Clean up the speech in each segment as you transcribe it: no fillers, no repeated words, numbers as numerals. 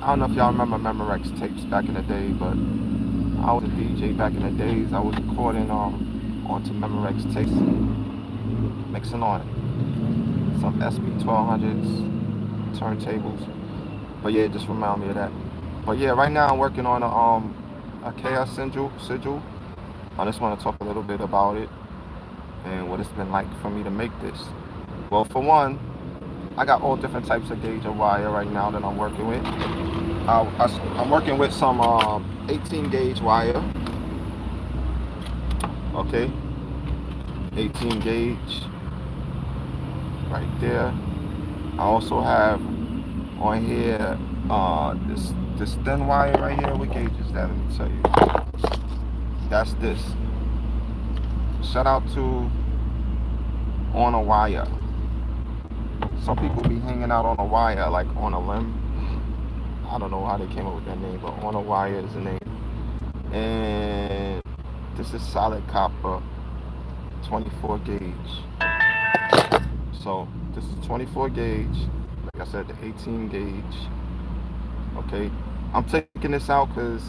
I don't know if y'all remember Memorex tapes back in the day, but I was a DJ back in the days. I was recording onto Memorex tapes, mixing on some SB 1200s, turntables. But yeah, it just remind me of that. But yeah, right now I'm working on a chaos sigil. I just want to talk a little bit about it and what it's been like for me to make this. Well, for one, I got all different types of gauge of wire right now that I'm working with. I'm working with some 18 gauge wire, okay, 18 gauge right there. I also have on here this thin wire right here. What gauge is that? Let me tell you. That's this. Shout out to On a Wire. Some people be hanging out on a wire, like on a limb. I don't know how they came up with that name, but On a Wire is the name. And this is solid copper, 24 gauge. So this is 24 gauge. Like I said, the 18 gauge. Okay, I'm taking this out because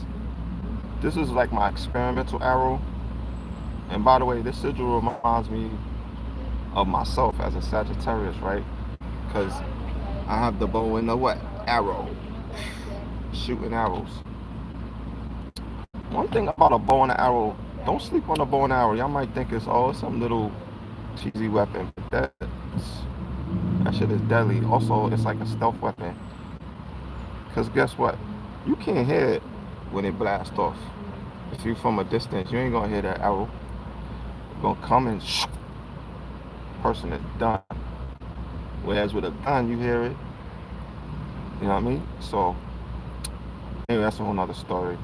this is like my experimental arrow. And by the way, this sigil reminds me of myself as a Sagittarius, right? Because I have the bow and the what? Arrow. Shooting arrows. One thing about a bow and an arrow, don't sleep on a bow and arrow. Y'all might think it's some little cheesy weapon, but that shit is deadly. Also, it's like a stealth weapon. Because guess what? You can't hear it when it blasts off. If you from a distance, you ain't gonna hear that arrow. It's gonna come and person is done. Whereas with a gun, you hear it. You know what I mean? So, anyway, that's a whole nother story.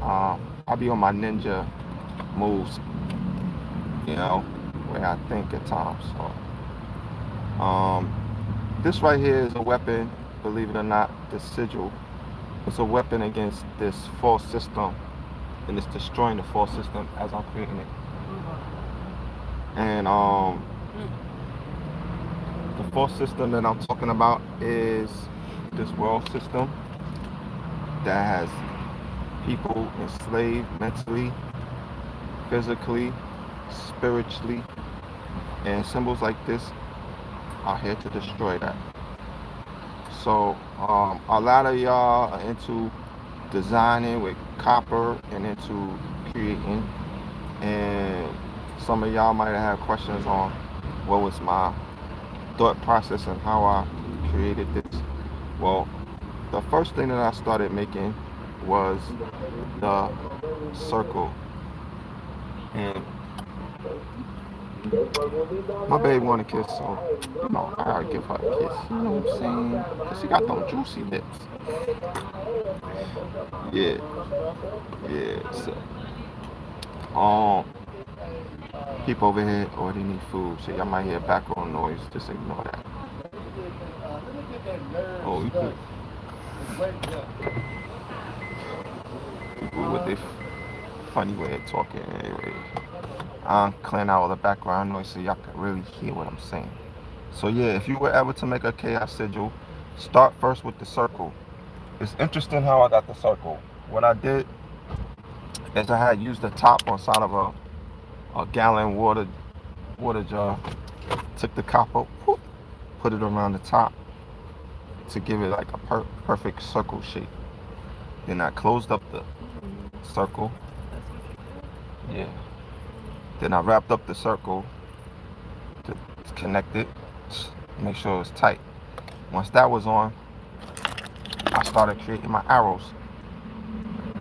I'll be on my ninja moves, you know, where I think at times. So, this right here is a weapon, believe it or not, this sigil. It's a weapon against this false system, and it's destroying the false system as I'm creating it. And the false system that I'm talking about is this world system that has people enslaved mentally, physically, spiritually, and symbols like this are here to destroy that. So a lot of y'all are into designing with copper and into creating, and some of y'all might have questions on what was my thought process and how I created this. Well, the first thing that I started making was the circle, and my baby want a kiss, so you know I gotta give her a kiss. You know what I'm saying? Cause she got them juicy lips. Yeah, yeah. So, um, people over here, oh, they need food. So y'all might hear background noise. Just ignore that. Oh, you could. People with their funny way of talking. Anyway, I'm clearing out all the background noise so y'all can really hear what I'm saying. So yeah, if you were ever to make a chaos sigil, start first with the circle. It's interesting how I got the circle. What I did is I had used the top on side of a gallon water jar. Took the copper, whoop, put it around the top to give it like a perfect circle shape. Then I closed up the circle. Yeah. Then I wrapped up the circle to connect it, make sure it was tight. Once that was on, I started creating my arrows.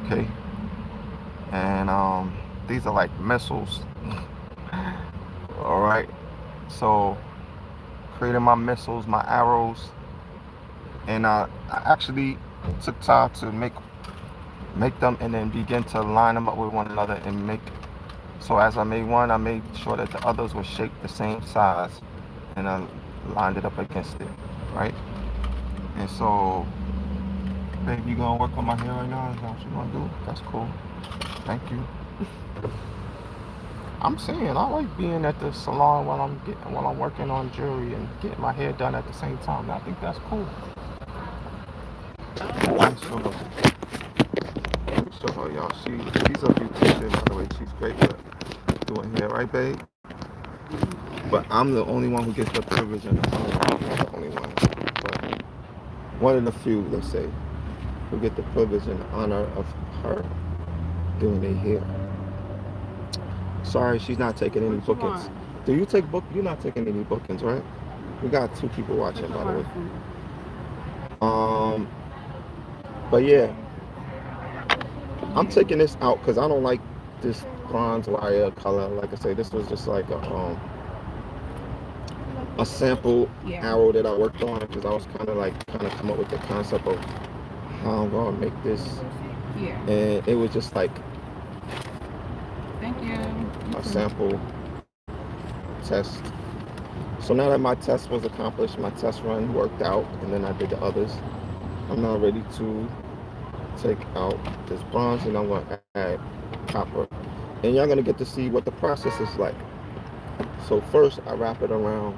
Okay. And these are like missiles. All right. So creating my missiles, my arrows, and I actually took time to make them and then begin to line them up with one another and make. So as I made one, I made sure that the others were shaped the same size, and I lined it up against it, right? And so, babe, you gonna work on my hair right now? Is that what you gonna do? That's cool. Thank you. I'm saying I like being at the salon while I'm working on jewelry and getting my hair done at the same time. I think that's cool. So, let me show her, y'all. She's a beautician, by the way. She's great at doing hair, right, babe? But I'm the only one who gets the privilege and the honor. I'm not the only one, but one of the few, let's say, who get the privilege and honor of her doing their hair. Sorry, she's not taking any bookings. Do you take book? You're not taking any bookings, right? We got 2 people watching, by the way. Um, but yeah, I'm taking this out because I don't like this bronze wire color. Like I say, this was just like a sample arrow that I worked on because I was kind of come up with the concept of how I'm gonna make this. Yeah. And it was just like a sample test. So now that my test was accomplished, my test run worked out, and then I did the others, I'm now ready to take out this bronze and I'm gonna add copper. And y'all gonna get to see what the process is like. So first I wrap it around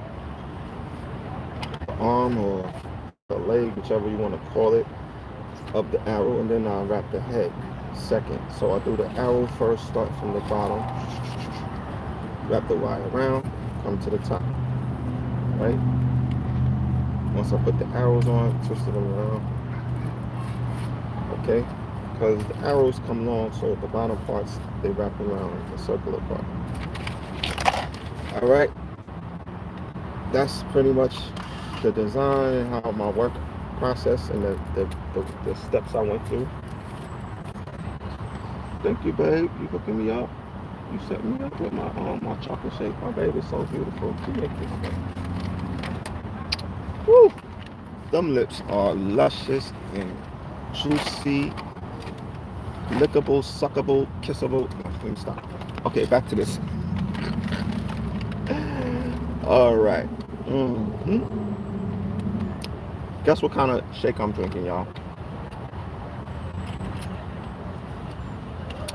the arm or the leg, whichever you want to call it, of the arrow, and then I wrap the head second. So I do the arrow first, start from the bottom, wrap the wire around, come to the top, right? Once I put the arrows on, twist them around, okay? Because the arrows come long, so the bottom parts, they wrap around the circular part. All right, that's pretty much the design and how my work process and the steps I went through. Thank you, babe. You hooking me up. You set me up with my chocolate shake. My baby's so beautiful. She make this stuff. Woo! Them lips are luscious and juicy, lickable, suckable, kissable. Let me stop. Okay, back to this. All right. Guess what kind of shake I'm drinking, y'all?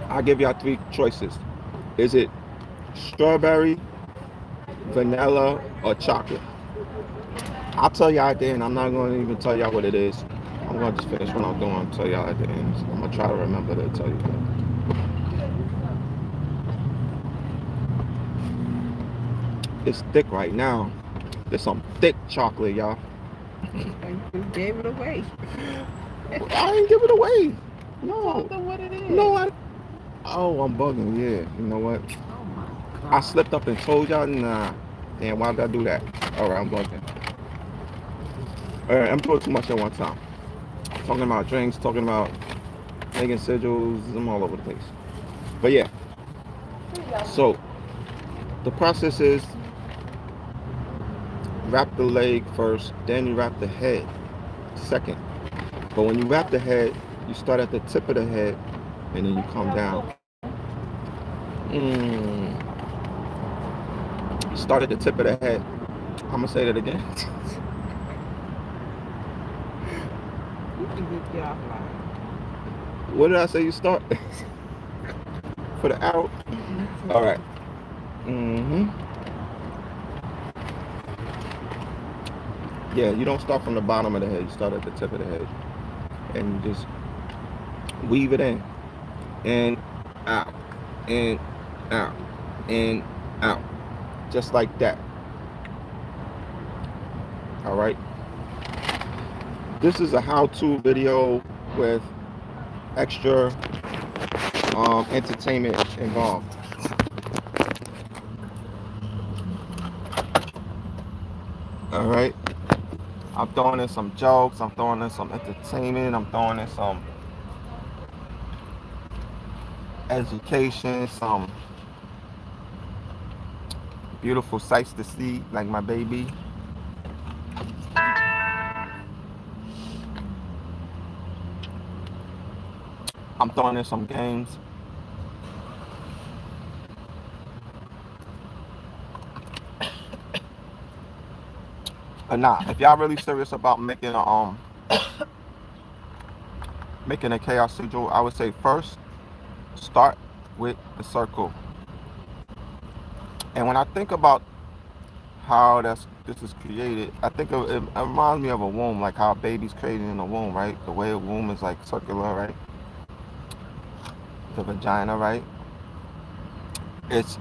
I'll give y'all 3 choices. Is it strawberry, vanilla, or chocolate? I'll tell y'all at the end. I'm not going to even tell y'all what it is. I'm going to just finish what I'm doing and tell y'all at the end. I'm going to try to remember to tell you that. It's thick right now. There's some thick chocolate, y'all. You gave it away. I didn't give it away. No. Tell them what it is. No, oh, I'm bugging. Yeah, you know what? Oh my God. I slipped up and told y'all. Nah. Damn, why did I do that? All right, I'm bugging. All right, I'm doing too much at one time. Talking about drinks, talking about making sigils. I'm all over the place. But yeah. So the process is wrap the leg first, then you wrap the head second. But when you wrap the head, you start at the tip of the head and then you come down. You start at the tip of the head. I'm gonna say that again. What did I say you start? For the arrow? All right. Yeah, you don't start from the bottom of the head. You start at the tip of the head. And you just weave it in. And out. And out. And out. Just like that. All right. This is a how-to video with extra entertainment involved. All right. I'm throwing in some jokes. I'm throwing in some entertainment. I'm throwing in some education, some beautiful sights to see, like my baby. I'm throwing in some games. But nah, if y'all really serious about making a chaos sigil, I would say first start with the circle. And when I think about how this is created. I think it reminds me of a womb, like how a baby's created in a womb, right? The way a womb is like circular, right? The vagina, right? It's,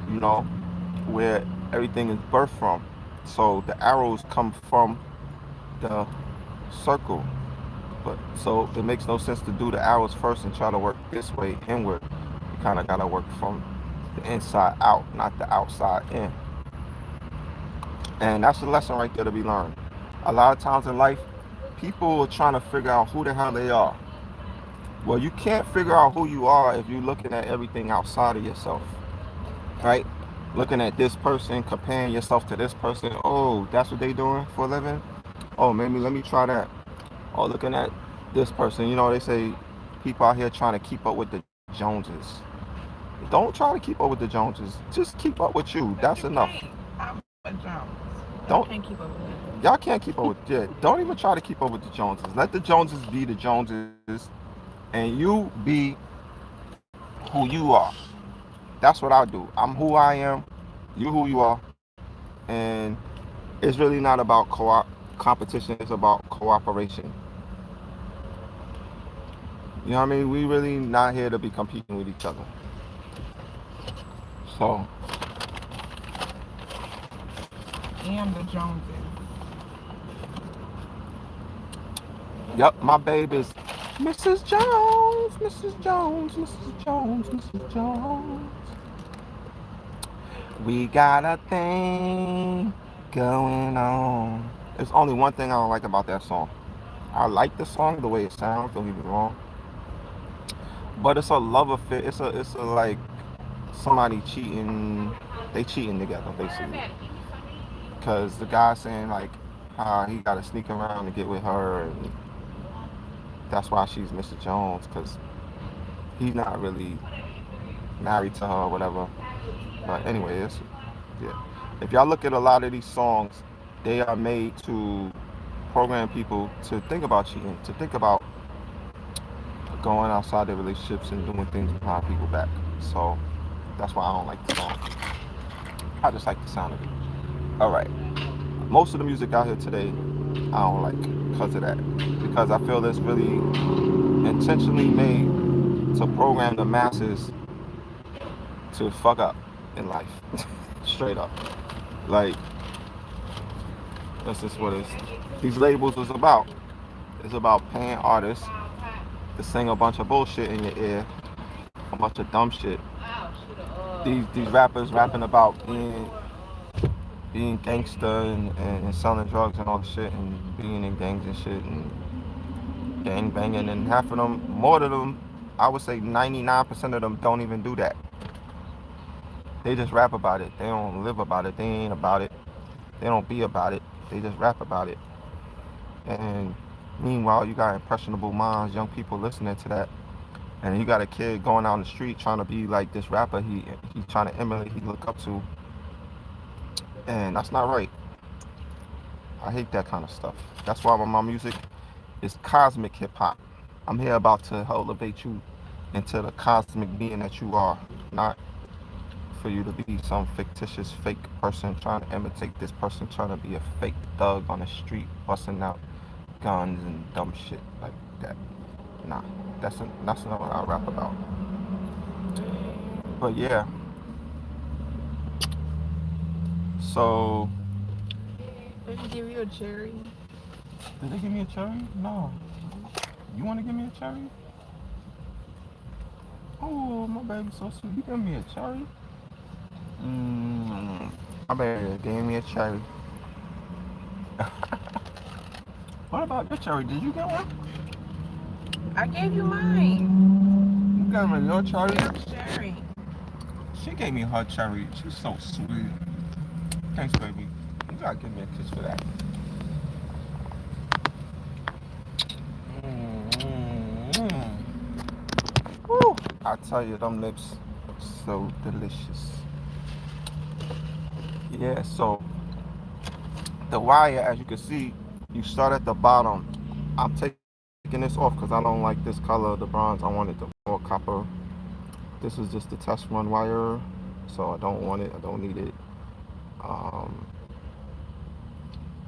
you know, where everything is birthed from. So the arrows come from the circle. But so it makes no sense to do the arrows first and try to work this way inward. You kind of got to work from the inside out, not the outside in. And that's a lesson right there to be learned. A lot of times in life, people are trying to figure out who the hell they are. Well, you can't figure out who you are if you're looking at everything outside of yourself, right? Looking at this person, comparing yourself to this person. Oh, that's what they doing for a living? Oh, maybe let me try that. Or looking at this person. You know, they say people out here trying to keep up with the Joneses. Don't try to keep up with the Joneses. Just keep up with you. But That's you enough. can't. I'm a Jones. Y'all Don't can't keep up with me. y'all can't keep up with yeah. Don't even try to keep up with the Joneses. Let the Joneses be the Joneses, and you be who you are. That's what I do. I'm who I am. You who you are, and it's really not about competition. It's about cooperation. You know what I mean? We really not here to be competing with each other. So, And the Joneses. yep, my babe is Mrs. Jones, Mrs. Jones, Mrs. Jones, Mrs. Jones. We got a thing going on. There's only one thing I don't like about that song. I like the song, the way it sounds, don't get me wrong. But it's a love affair. It's a like somebody cheating. They cheating together basically. Cause the guy saying like how he got to sneak around to get with her, and that's why she's Mr. Jones. Cause he's not really married to her or whatever. But anyway, it's yeah. If y'all look at a lot of these songs, they are made to program people to think about cheating, to think about going outside their relationships and doing things behind people's back. So that's why I don't like the song. I just like the sound of it. All right. Most of the music out here today, I don't like because of that. Because I feel it's really intentionally made to program the masses to fuck up in life. Straight up. Like, that's just what these labels is about. It's about paying artists to sing a bunch of bullshit in your ear, a bunch of dumb shit. These rappers rapping about being gangster and selling drugs and all the shit and being in gangs and shit and gang banging, and half of them, more of them, I would say 99% of them don't even do that. They just rap about it. They don't live about it. They ain't about it. They don't be about it. They just rap about it. And meanwhile, you got impressionable minds, young people listening to that. And you got a kid going out on the street trying to be like this rapper he's trying to emulate, he look up to. And that's not right. I hate that kind of stuff. That's why my music is cosmic hip hop. I'm here about to elevate you into the cosmic being that you are, not for you to be some fictitious fake person trying to imitate this person trying to be a fake thug on the street busting out guns and dumb shit like that. Nah, that's not what I rap about. But yeah, so Did he give you a cherry? did they give me a cherry? No. You want to give me a cherry? Oh, my baby's so sweet. You give me a cherry? Mm, my baby gave me a cherry. What about your cherry? Did you get one? I gave you mine. You got me your cherry? Your cherry. She gave me her cherry. She's so sweet. Thanks, baby. You gotta give me a kiss for that. Mm-hmm. Woo. I tell you, them lips are so delicious. Yeah, so the wire, as you can see, you start at the bottom. I'm taking this off because I don't like this color of the bronze. I wanted the more copper. This is just the test run wire, so I don't want it. I don't need it. Um,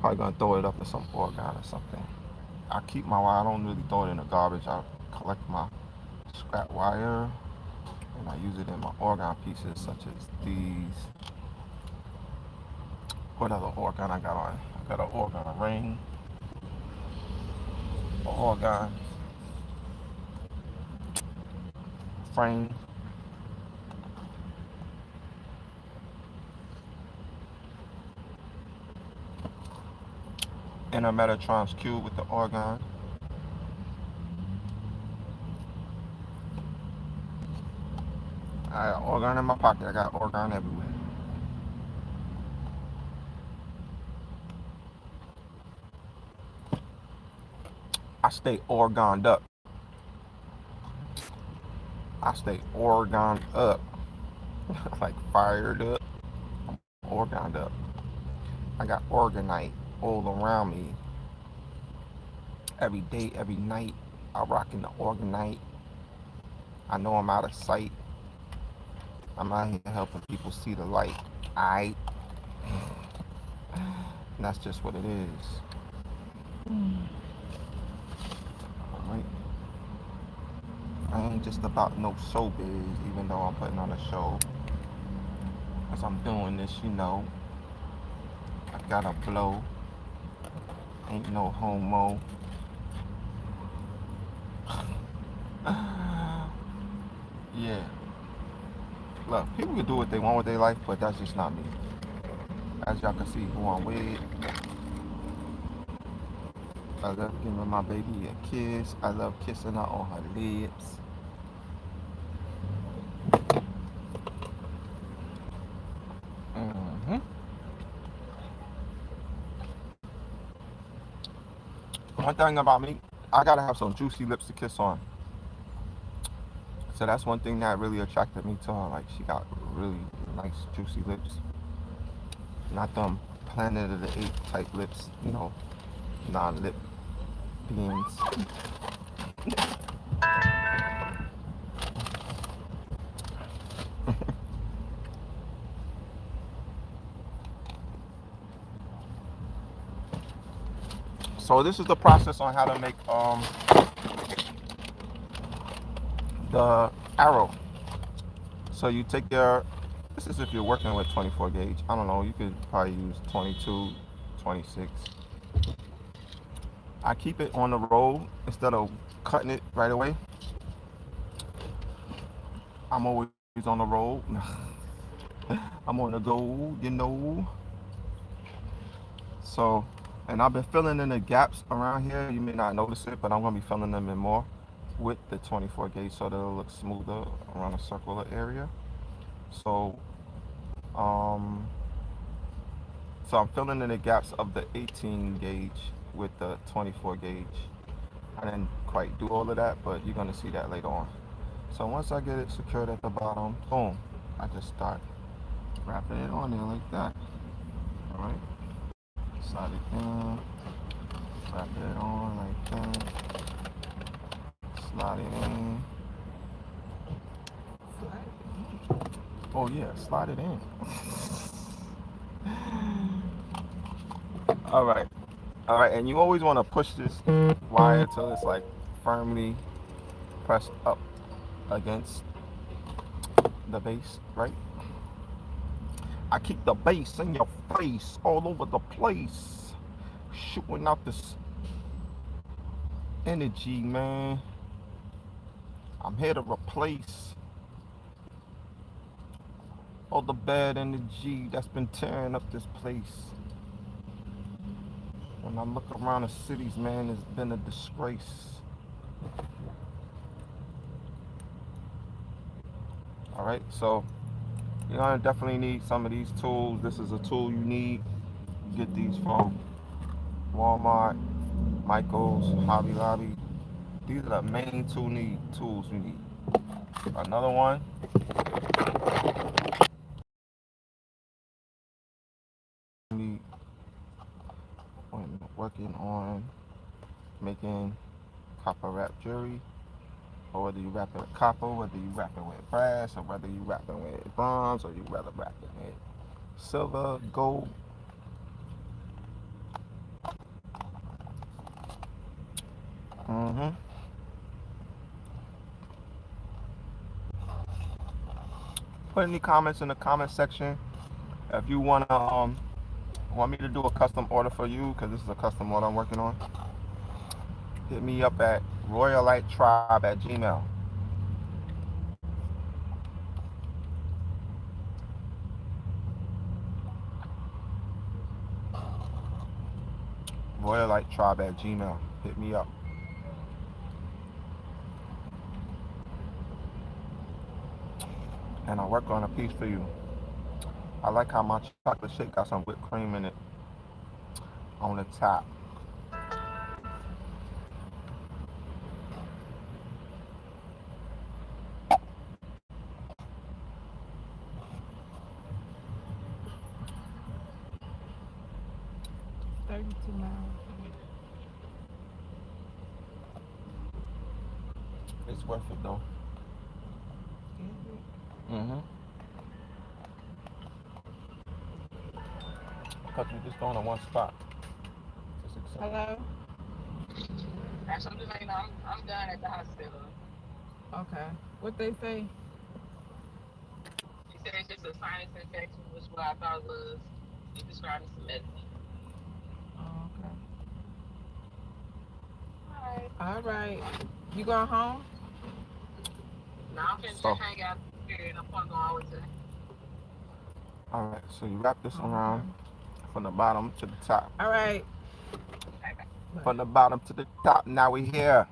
Probably gonna throw it up in some organ or something. I keep my wire. I don't really throw it in the garbage. I collect my scrap wire and I use it in my organ pieces, such as these. What other organ I got on? I got an organ ring, an organ frame, and a Metatron's cube with the organ. I got organ in my pocket. I got organ everywhere. I stay organed up. I stay organed up, like fired up. I'm organed up. I got organite all around me. Every day, every night, I rock in the organite. I know I'm out of sight. I'm out here helping people see the light. I, and that's just what it is. All right. I ain't just about no showbiz, even though I'm putting on a show. As I'm doing this, I gotta blow. Ain't no homo. Yeah. Look, people can do what they want with their life, but that's just not me. As y'all can see who I'm with, I love giving my baby a kiss. I love kissing her on her lips. hmm One thing about me, I gotta have some juicy lips to kiss on. So that's one thing that really attracted me to her. Like she got really nice juicy lips, not them Planet of the Apes type lips, non-lip beings. So this is the process on how to make the arrow. So you take your, this is if you're working with 24 gauge. I don't know, you could probably use 22, 26. I keep it on the roll instead of cutting it right away. I'm always on the roll. I'm on the go. So, and I've been filling in the gaps around here. You may not notice it, but I'm gonna be filling them in more with the 24 gauge so that it'll look smoother around a circular area. So, um, so I'm filling in the gaps of the 18 gauge with the 24 gauge. I didn't quite do all of that, but you're gonna see that later on. So once I get it secured at the bottom, boom, I just start wrapping it on there like that. All right, slide it down, wrap it on like that, slide it in. Oh yeah, slide it in. All right, all right, and you always want to push this wire till it's like firmly pressed up against the base, right? I keep the base in your face all over the place, shooting out this energy, man. I'm here to replace all the bad energy that's been tearing up this place. When I look around the cities, man, it's been a disgrace. All right, so you're gonna definitely need some of these tools. This is a tool you need. You get these from Walmart, Michaels, Hobby Lobby. These are the main tools you need. Another one, you need when working on making copper wrap jewelry, or whether you wrap it with copper, whether you wrap it with brass, or whether you wrap it with bronze, or you rather wrap it with silver, gold. Mm-hmm. Put any comments in the comment section if you want me to do a custom order for you, because this is a custom order I'm working on. Hit me up at royalitetribe@gmail. royalitetribe@gmail. Hit me up. And I'll work on a piece for you. I like how my chocolate shake got some whipped cream in it on the top. 32 miles. It's worth it though. Is it? Mm-hmm. Because we just going to one spot. Just accept it. Hello? Actually, I'm just letting you know I'm done at the hospital. Okay. What they say? She said it's just a sinus infection, which what I thought it was. She prescribed me some medicine. Oh, okay. All right. All right. You going home? Now I'm finna just So, hang out here and I'm gonna go all the way to all right. So you wrap this Oh, around okay. from the bottom to the top. All right. From Bye. the bottom to the top. Now we here.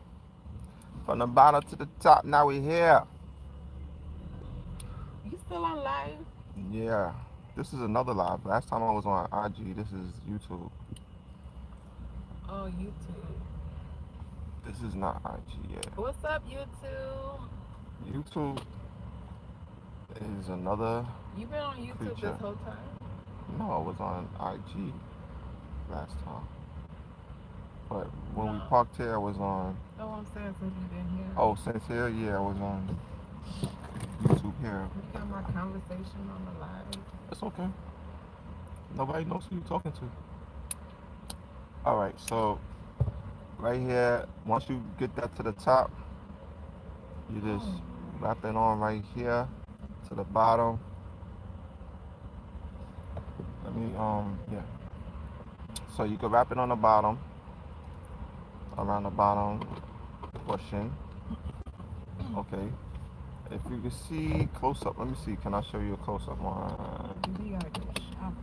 From the bottom to the top. Now we here. You still on live? Yeah. This is another live. Last time I was on IG. This is YouTube. Oh, YouTube. This is not IG yet. What's up, YouTube? YouTube is another You been on YouTube this creature. whole time? No, I was on IG last time. But when we No. parked here, I was on. No, I'm saying since you been here. Oh, since here, yeah, I was on YouTube here. You got my conversation on the live. It's okay. Nobody knows who you're talking to. All right, so right here, once you get that to the top, you just Oh. wrap it on right here to the bottom. Let me yeah. So you can wrap it on the bottom, around the bottom portion. Okay. If you can see close up, let me see. Can I show you a close up one? You gotta go shop.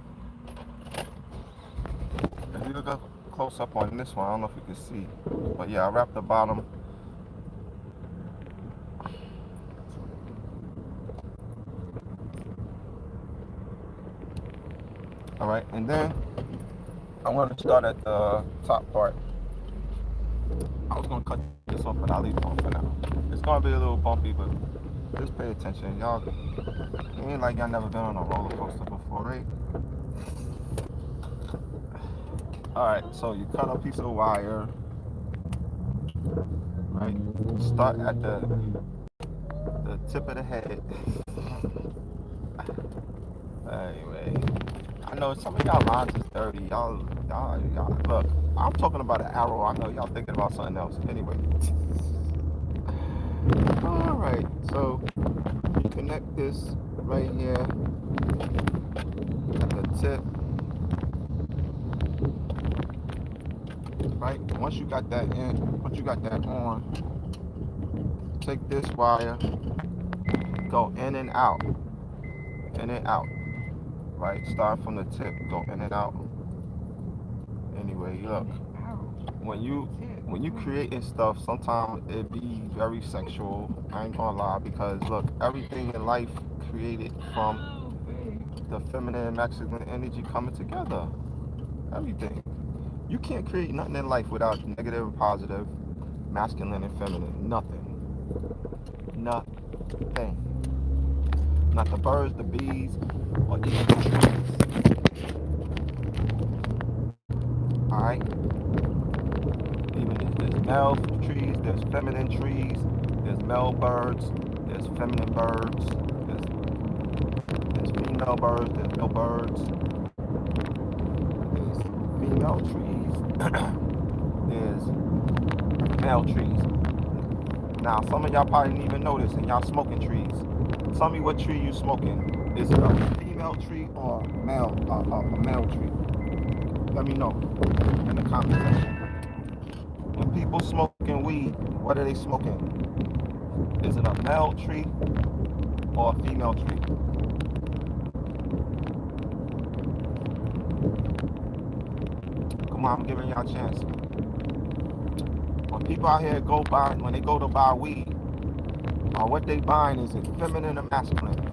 If you look up close up on this one, I don't know if you can see, but yeah, I wrapped the bottom. All right, and then I'm going to start at the top part. I was going to cut this off, but I'll leave it on for now. It's going to be a little bumpy, but just pay attention. Y'all, it ain't like y'all never been on a roller coaster before, right? All right, so you cut a piece of wire, right? Start at the tip of the head. Anyway, I know some of y'all lines is dirty. Y'all. Look, I'm talking about an arrow. I know y'all thinking about something else. Anyway, all right. So you connect this right here at the tip. Right. Once you got that on, take this wire, go in and out, in and out. Right. Start from the tip, go in and out. Anyway, look. When you creating stuff, sometimes it be very sexual. I ain't gonna lie, because look, everything in life created from the feminine and masculine energy coming together. Everything. You can't create nothing in life without negative and positive, masculine and feminine. Nothing. Nothing. Not the birds, the bees, or even the trees. Alright? Even there's male trees, there's feminine trees, there's male birds, there's feminine birds, there's There's female birds, there's male birds, there's female trees, there's male trees. Now, some of y'all probably didn't even know this, and y'all smoking trees. Tell me what tree you smoking. Is it a female tree or a male tree? Let me know in the comment section. When people smoking weed, what are they smoking? Is it a male tree or a female tree? Come on, I'm giving y'all a chance. When people out here when they go to buy weed, what they buying, is it feminine or masculine?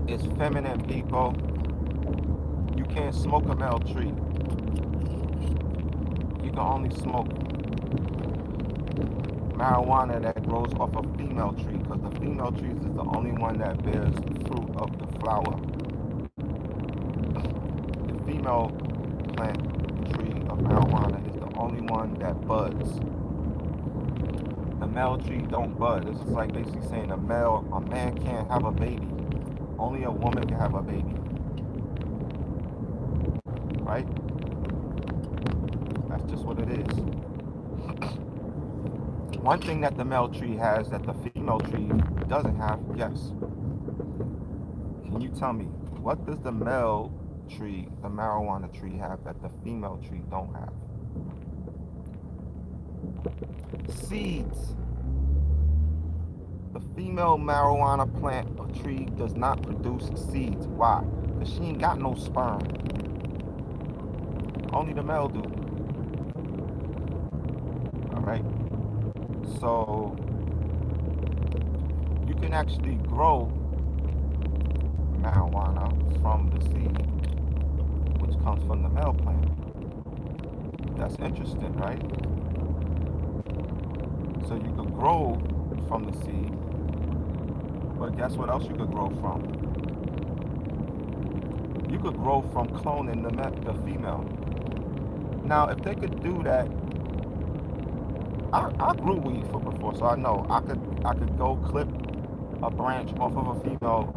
It's feminine, people. You can't smoke a male tree. You can only smoke marijuana that grows off a female tree, because the female trees is the only one that bears fruit of the flower. The female plant tree of marijuana is the only one that buds. The male tree don't bud. This is like basically saying a man can't have a baby. Only a woman can have a baby. Right? That's just what it is. One thing that the male tree has that the female tree doesn't have, yes. Can you tell me, what does the male tree, the marijuana tree, have that the female tree don't have? Seeds. The female marijuana plant or tree does not produce seeds. Why? Because she ain't got no sperm. Only the male do. Alright? So you can actually grow marijuana from the seed, which comes from the male plant. That's interesting, right? So you could grow from the seed, but guess what else you could grow from? You could grow from cloning the female. Now, if they could do that, I grew weed before, so I know I could go clip a branch off of a female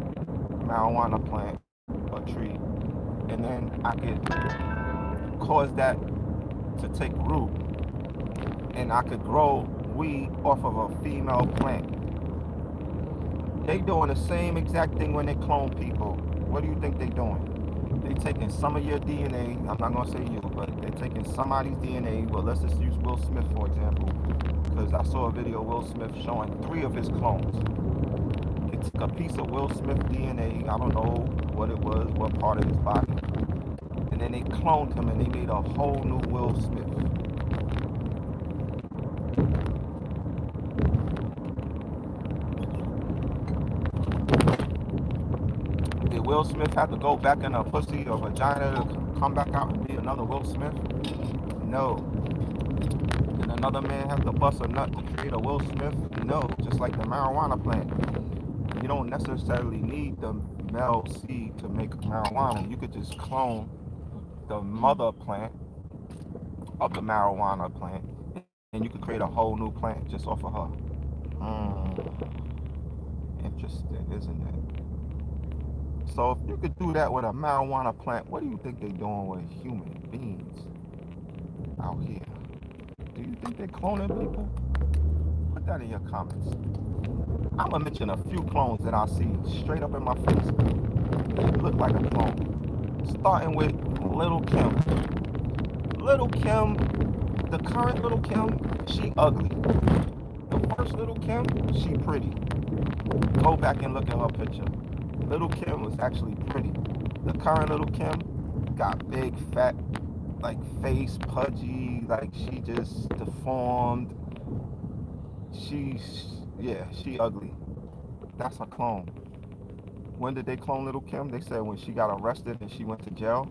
marijuana plant or tree, and then I could cause that to take root, and I could grow weed off of a female plant. They doing the same exact thing when they clone people. What do you think they doing? They taking some of your DNA. I'm not gonna say you, but they're taking somebody's DNA. Well, let's just use Will Smith for example, because I saw a video of Will Smith showing 3 of his clones. They took a piece of Will Smith DNA. I don't know what it was, what part of his body, and then they cloned him and they made a whole new Will Smith. Did Will Smith have to go back in a pussy or vagina to come back out and be another Will Smith? No. Did another man have to bust a nut to create a Will Smith? No. Just like the marijuana plant. You don't necessarily need the male seed to make marijuana. You could just clone the mother plant of the marijuana plant, and you could create a whole new plant just off of her. Interesting, isn't it? So if you could do that with a marijuana plant, what do you think they're doing with human beings out here? Do you think they're cloning people? Put that in your comments. I'm gonna mention a few clones that I see straight up in my face. They look like a clone. Starting with Little Kim. Little Kim, the current Little Kim, she ugly. The first Little Kim, she pretty. Go back and look at her picture. Little Kim was actually pretty. The current Little Kim got big, fat, like face, pudgy, like she just deformed. She ugly. That's a clone. When did they clone Little Kim? They said when she got arrested and she went to jail.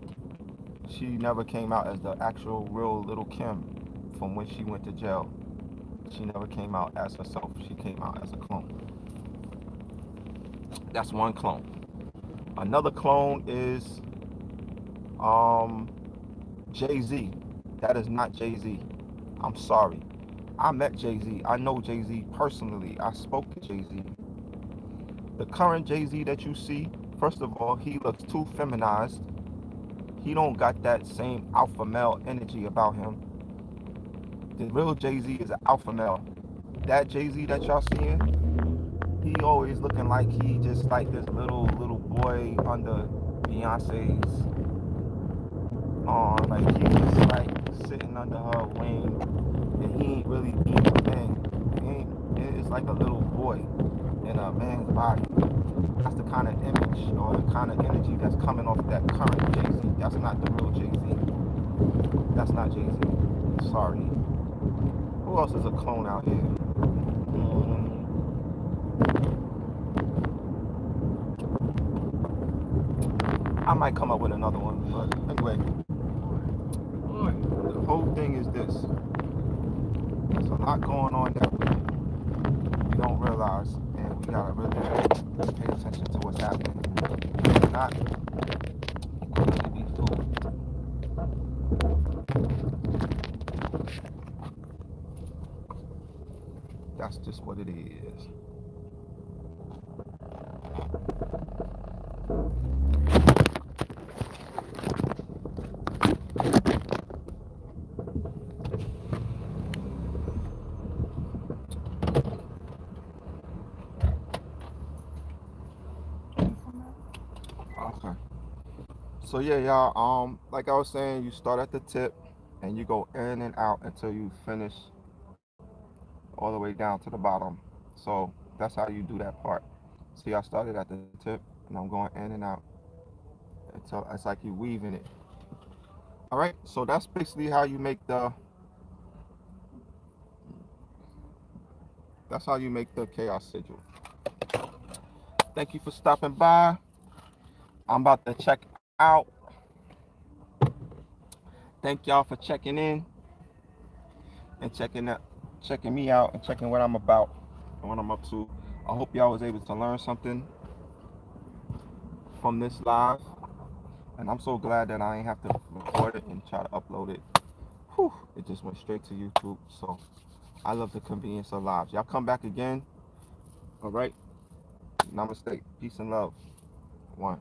She never came out as the actual real Little Kim from when she went to jail. She never came out as herself. She came out as a clone. That's one clone. Another clone is Jay-Z. That is not Jay-Z. I'm sorry. I met Jay-Z. I know Jay-Z personally. I spoke to Jay-Z. The current Jay-Z that you see, first of all, he looks too feminized. He don't got that same alpha male energy about him. The real Jay-Z is an alpha male. That Jay-Z that y'all seeing, he always looking like he just like this little boy under Beyonce's like he just like sitting under her wing and he ain't really being a man. It's like a little boy in a man's body. That's the kind of image or the kind of energy that's coming off that current Jay-Z. That's not the real Jay-Z. That's not Jay-Z. Sorry. Who else is a clone out here? I might come up with another one, but anyway, the whole thing is this. There's a lot going on that we don't realize, and we gotta really pay attention to what's happening. Not quickly be fooled. That's just what it is. Okay. So yeah, y'all. Like I was saying, you start at the tip, and you go in and out until you finish all the way down to the bottom. So that's how you do that part. See, I started at the tip, and I'm going in and out until it's like you weaving it. All right. So that's basically how you make the. That's how you make the chaos sigil. Thank you for stopping by. I'm about to check out. Thank y'all for checking in and checking me out and checking what I'm about and what I'm up to. I hope y'all was able to learn something from this live. And I'm so glad that I ain't have to record it and try to upload it. Whew, it just went straight to YouTube. So I love the convenience of lives. Y'all come back again. All right. Namaste. Peace and love. One.